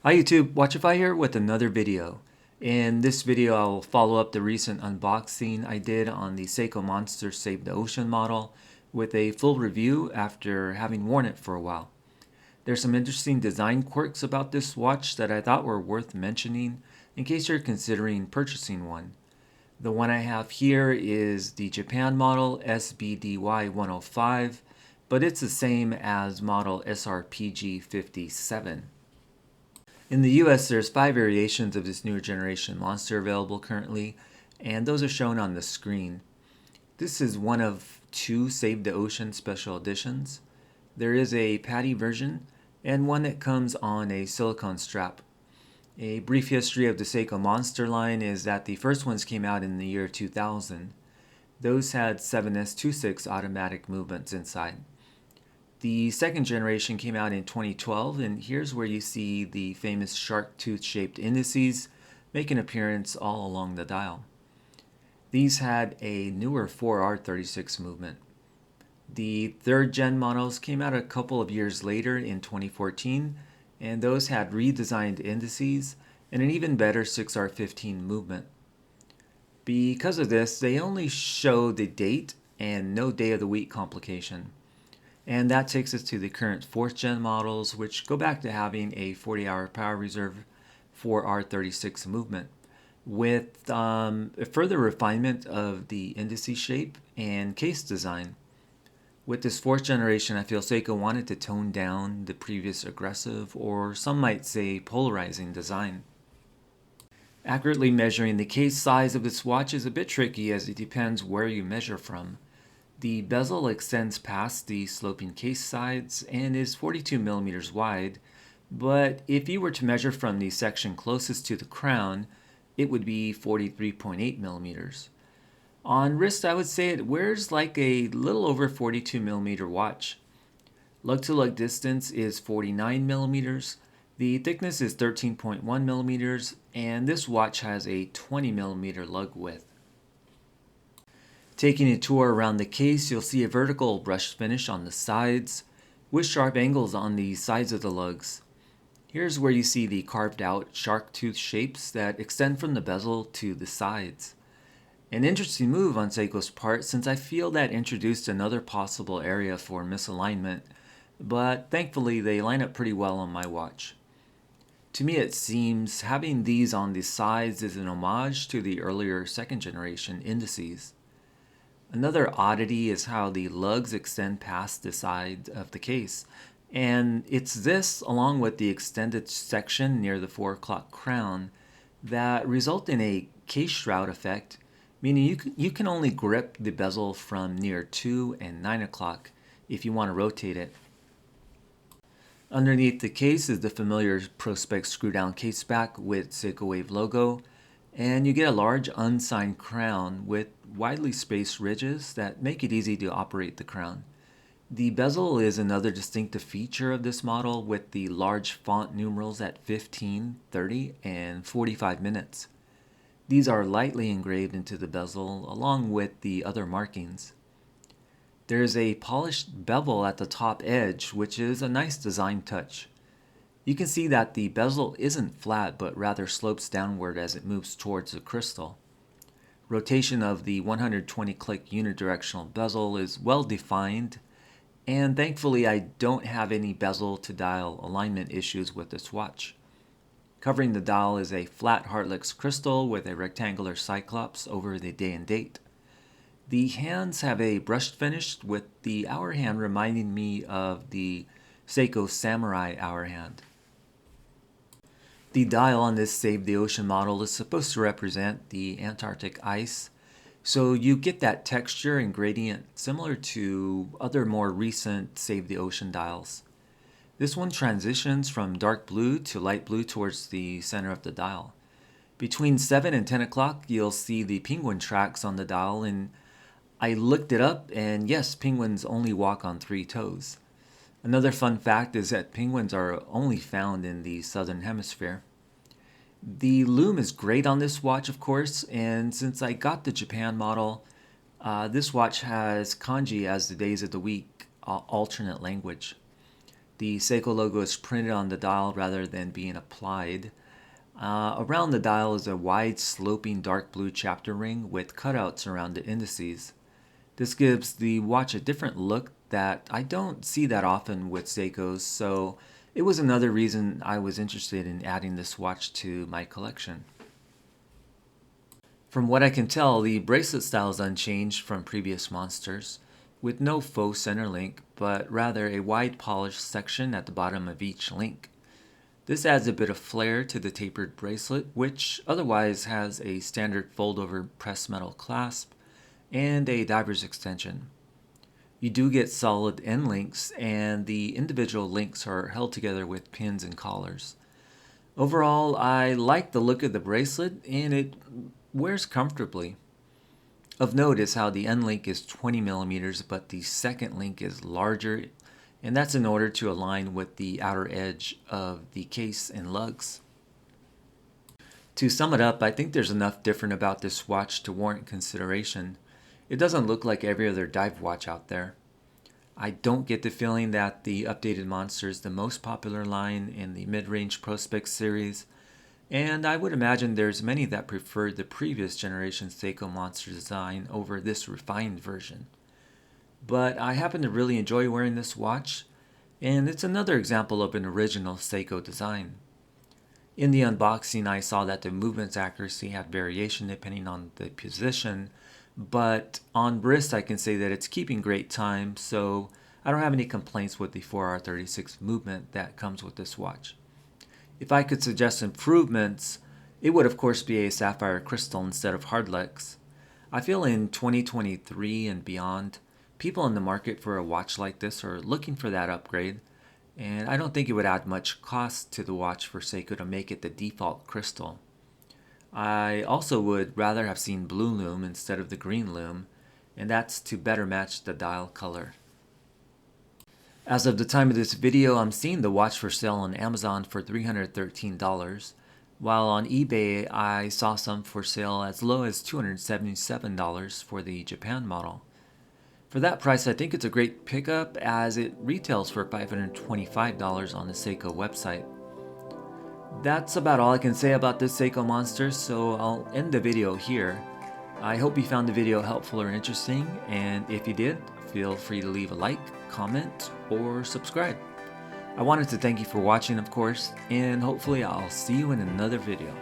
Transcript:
Hi YouTube, Watchify here with another video. In this video I'll follow up the recent unboxing I did on the Seiko Monster Save the Ocean model with a full review after having worn it for a while. There's some interesting design quirks about this watch that I thought were worth mentioning in case you're considering purchasing one. The one I have here is the Japan model SBDY105, but it's the same as model SRPG57. In the US, there's 5 variations of this newer generation Monster available currently, and those are shown on the screen. This is one of 2 Save the Ocean special editions. There is a patty version, and one that comes on a silicone strap. A brief history of the Seiko Monster line is that the first ones came out in the year 2000. Those had 7S26 automatic movements inside. The second generation came out in 2012, and here's where you see the famous shark tooth shaped indices make an appearance all along the dial. These had a newer 4R36 movement. The third gen models came out a couple of years later in 2014, and those had redesigned indices and an even better 6R15 movement. Because of this, they only show the date and no day of the week complication. And that takes us to the current 4th gen models, which go back to having a 40-hour power reserve 4R36 movement, with a further refinement of the indice shape and case design. With this 4th generation, I feel Seiko wanted to tone down the previous aggressive, or some might say polarizing design. Accurately measuring the case size of this watch is a bit tricky as it depends where you measure from. The bezel extends past the sloping case sides and is 42 millimeters wide, but if you were to measure from the section closest to the crown, it would be 43.8 millimeters. On wrist, I would say it wears like a little over 42 millimeter watch. Lug-to-lug distance is 49 millimeters, the thickness is 13.1 millimeters, and this watch has a 20 millimeter lug width. Taking a tour around the case, you'll see a vertical brushed finish on the sides with sharp angles on the sides of the lugs. Here's where you see the carved out shark tooth shapes that extend from the bezel to the sides. An interesting move on Seiko's part, since I feel that introduced another possible area for misalignment, but thankfully they line up pretty well on my watch. To me it seems having these on the sides is an homage to the earlier 2nd generation indices. Another oddity is how the lugs extend past the side of the case, and it's this, along with the extended section near the 4 o'clock crown, that result in a case shroud effect, meaning you can only grip the bezel from near 2 and 9 o'clock if you want to rotate it. Underneath the case is the familiar Prospex screw-down case back with Seiko Wave logo, and you get a large unsigned crown with widely spaced ridges that make it easy to operate the crown. The bezel is another distinctive feature of this model with the large font numerals at 15, 30, and 45 minutes. These are lightly engraved into the bezel along with the other markings. There's a polished bevel at the top edge, which is a nice design touch. You can see that the bezel isn't flat but rather slopes downward as it moves towards the crystal. Rotation of the 120 click unidirectional bezel is well defined, and thankfully I don't have any bezel to dial alignment issues with this watch. Covering the dial is a flat Heartlix crystal with a rectangular cyclops over the day and date. The hands have a brushed finish with the hour hand reminding me of the Seiko Samurai hour hand. The dial on this Save the Ocean model is supposed to represent the Antarctic ice, so you get that texture and gradient similar to other more recent Save the Ocean dials. This one transitions from dark blue to light blue towards the center of the dial. Between 7 and 10 o'clock you'll see the penguin tracks on the dial, and I looked it up, and yes, penguins only walk on 3 toes. Another fun fact is that penguins are only found in the southern hemisphere. The loom is great on this watch, of course, and since I got the Japan model, this watch has kanji as the days of the week alternate language. The Seiko logo is printed on the dial rather than being applied. Around the dial is a wide sloping dark blue chapter ring with cutouts around the indices. This gives the watch a different look that I don't see that often with Seikos, so it was another reason I was interested in adding this watch to my collection. From what I can tell, the bracelet style is unchanged from previous Monsters, with no faux center link, but rather a wide polished section at the bottom of each link. This adds a bit of flair to the tapered bracelet, which otherwise has a standard fold-over pressed metal clasp and a diver's extension. You do get solid end links, and the individual links are held together with pins and collars. Overall, I like the look of the bracelet, and it wears comfortably. Of note is how the end link is 20 millimeters, but the second link is larger, and that's in order to align with the outer edge of the case and lugs. To sum it up, I think there's enough different about this watch to warrant consideration. It doesn't look like every other dive watch out there. I don't get the feeling that the updated Monster is the most popular line in the mid-range Prospex series, and I would imagine there's many that prefer the previous generation Seiko Monster design over this refined version. But I happen to really enjoy wearing this watch, and it's another example of an original Seiko design. In the unboxing, I saw that the movement's accuracy had variation depending on the position, but on wrist I can say that it's keeping great time, so I don't have any complaints with the 4R36 movement that comes with this watch. If I could suggest improvements, it would of course be a sapphire crystal instead of hardlex. I feel in 2023 and beyond, people in the market for a watch like this are looking for that upgrade, and I don't think it would add much cost to the watch for Seiko to make it the default crystal. I also would rather have seen blue lume instead of the green lume, and that's to better match the dial color. As of the time of this video, I'm seeing the watch for sale on Amazon for $313, while on eBay I saw some for sale as low as $277 for the Japan model. For that price, I think it's a great pickup as it retails for $525 on the Seiko website. That's about all I can say about this Seiko Monster, so I'll end the video here. I hope you found the video helpful or interesting, and if you did, feel free to leave a like, comment, or subscribe. I wanted to thank you for watching, of course, and hopefully I'll see you in another video.